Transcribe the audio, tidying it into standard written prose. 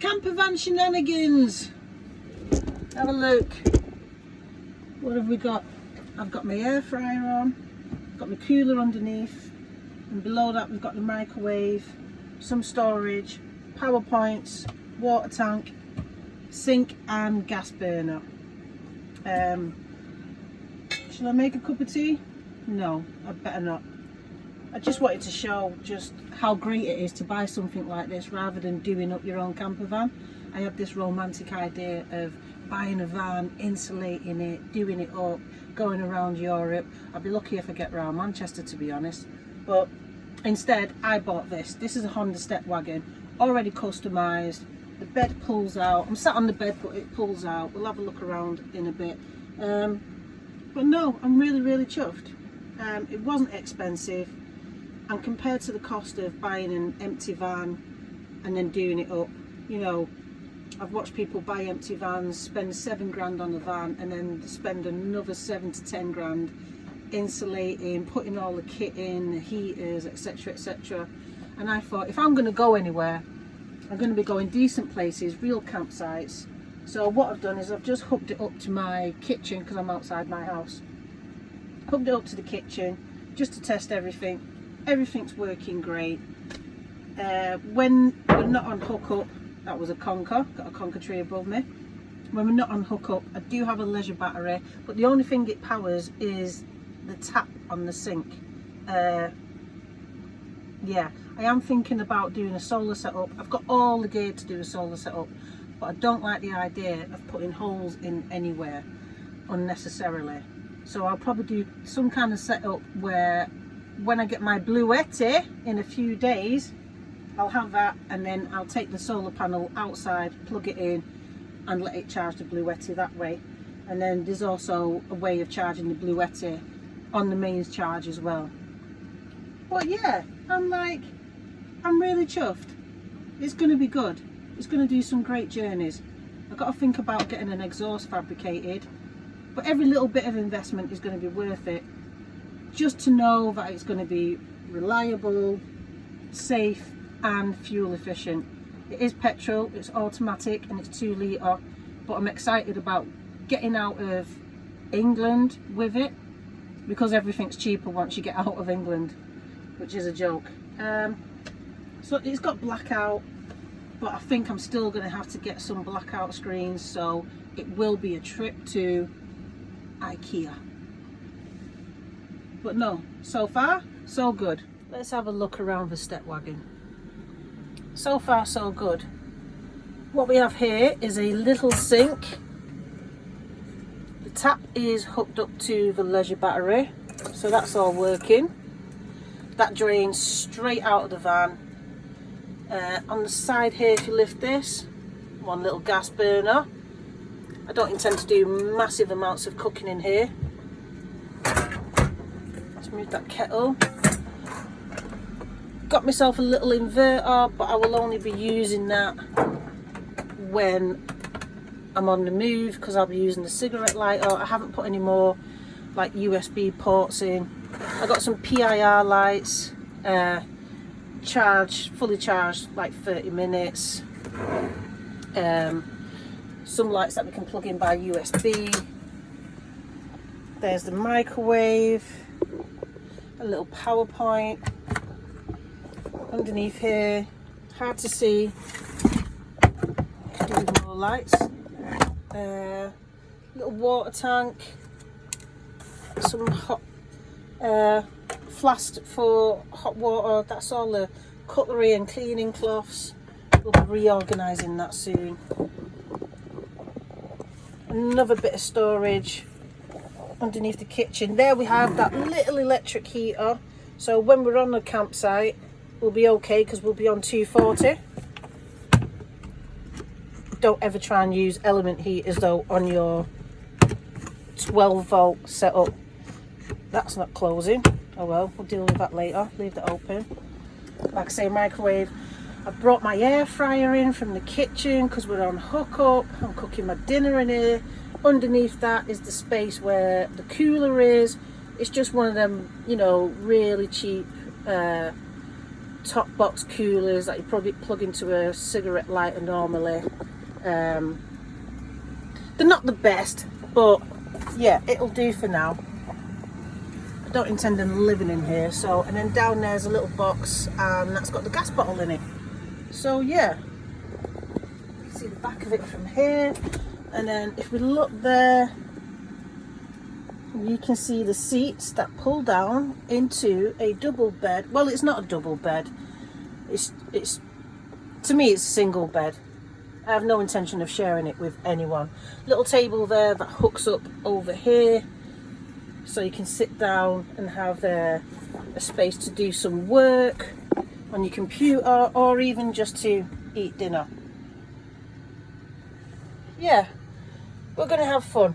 Campervan shenanigans. Have a look. What have we got? I've got my air fryer on, got my cooler underneath, and below that we've got the microwave, some storage, power points, water tank, sink and gas burner. Shall I make a cup of tea? No, I'd better not. I just wanted to show just how great it is to buy something like this rather than doing up your own camper van. I had this romantic idea of buying a van, insulating it, doing it up, going around Europe. I'd be lucky if I get around Manchester, to be honest. But instead, I bought this. This is a Honda Stepwgn, already customised. The bed pulls out. I'm sat on the bed, but it pulls out. We'll have a look around in a bit. But no, I'm really chuffed. It wasn't expensive, and compared to the cost of buying an empty van and then doing it up, you know, I've watched people buy empty vans, spend £7 on a van, and then spend another 7 to 10 grand insulating, putting all the kit in, the heaters, etc, etc. And I thought, if I'm going to go anywhere, I'm going to be going decent places, real campsites. So what I've done is I've just hooked it up to my kitchen, because I'm outside my house. Hooked it up to the kitchen just to test everything. Everything's working great. When we're not on hookup, that was a Conker, got a Conker tree above me. When we're not on hookup, I do have a leisure battery, but the only thing it powers is the tap on the sink. Yeah, I am thinking about doing a solar setup. I've got all the gear to do a solar setup, but I don't like the idea of putting holes in anywhere unnecessarily. So I'll probably do some kind of setup where when I get my Bluetti in a few days, I'll have that, and then I'll take the solar panel outside, plug it in and let it charge the Bluetti that way. And then there's also a way of charging the Bluetti on the mains charge as well. But yeah, I'm really chuffed. It's going to be good. It's going to do some great journeys. I've got to think about getting an exhaust fabricated, but every little bit of investment is going to be worth it, just to know that it's going to be reliable, safe and fuel efficient. It is petrol, it's automatic, and it's 2 litre, but I'm excited about getting out of England with it, because everything's cheaper once you get out of England, which is a joke. So it's got blackout, but I think I'm still going to have to get some blackout screens, so it will be a trip to IKEA. But no, so far so good. Let's have a look around the Stepwagon. So far so good. What we have here is a little sink. The tap is hooked up to the leisure battery, so that's all working. That drains straight out of the van. On the side here, if you lift this, one little gas burner. I don't intend to do massive amounts of cooking in here. Let's move that kettle. Got myself a little inverter, but I will only be using that when I'm on the move, because I'll be using the cigarette lighter. I haven't put any more like USB ports in. I got some PIR lights, fully charged, like 30 minutes. Some lights that we can plug in by USB. There's the microwave, a little power point. Underneath here, hard to see, could do more lights. Little water tank, some hot flask for hot water. That's all the cutlery and cleaning cloths. We'll be reorganising that soon. Another bit of storage underneath the kitchen. There we have that little electric heater, so when we're on the campsite we'll be okay, because we'll be on 240. Don't ever try and use element heaters though on your 12 volt setup. That's not closing. Oh well, we'll deal with that later. Leave that open. Like I say, microwave. I've brought my air fryer in from the kitchen because we're on hookup. I'm cooking my dinner in here. Underneath that is the space where the cooler is. It's just one of them, you know, really cheap top box coolers that you probably plug into a cigarette lighter normally. They're not the best, but yeah, it'll do for now. I don't intend on living in here. So, and then down there's a little box, and that's got the gas bottle in it. So yeah, you can see the back of it from here. And then if we look there, you can see the seats that pull down into a double bed. Well, it's not a double bed. It's to me, it's a single bed. I have no intention of sharing it with anyone. Little table there that hooks up over here, so you can sit down and have a space to do some work on your computer, or even just to eat dinner. Yeah, we're gonna have fun.